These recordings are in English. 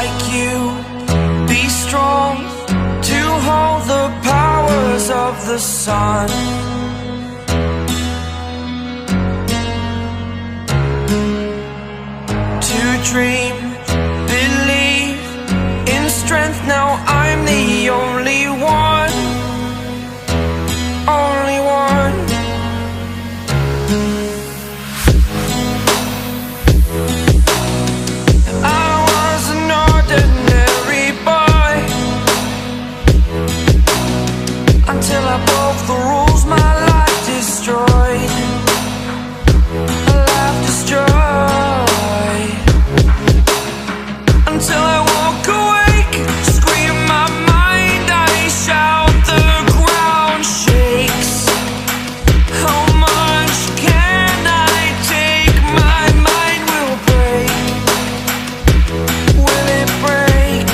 like you, be strong to hold the powers of the sun. To dream, believe in strength. Now I'm the only one, only one. I was an ordinary boy until I broke the rules my life destroyed. A life destroyed. Until I woke awake, scream my mind, I shout, the ground shakes. How much can I take? My mind will break. Will it break?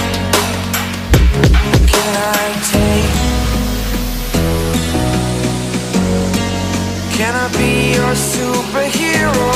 Can I take? Can I be your superhero?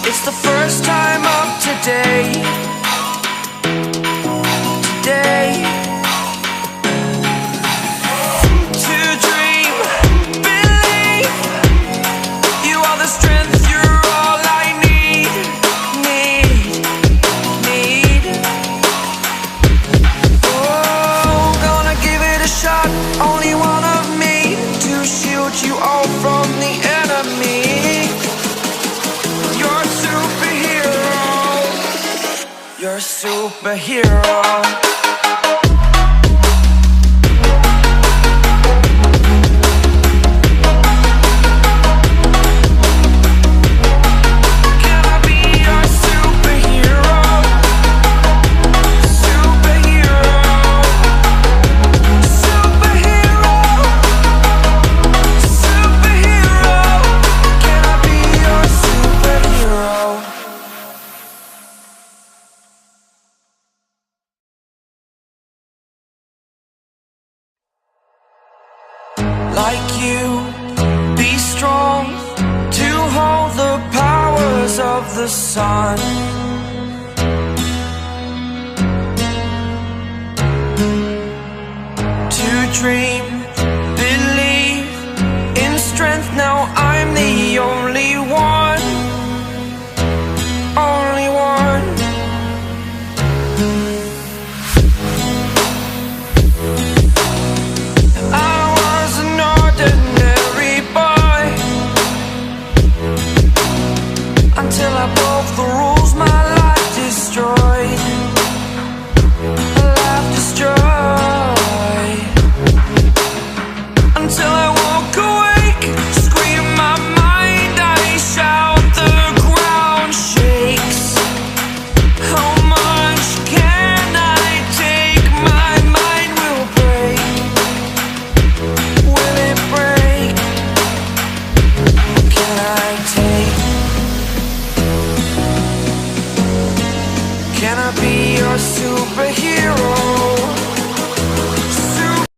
It's the first time of today. Today. To dream, believe. You are the strength, you're all I need. Need. Oh, gonna give it a shot. Only one of me to shield you all from the enemy. You're a superhero. Like you, be strong to hold the powers of the sun. To dream, believe in strength. Now I'm the only one, only one. Until I broke the rules my life destroyed. A life destroyed. Until I woke awake, scream my mind, I shout, the ground shakes. How much can I take? My mind will break. Will it break? Can I take? Can I be your superhero?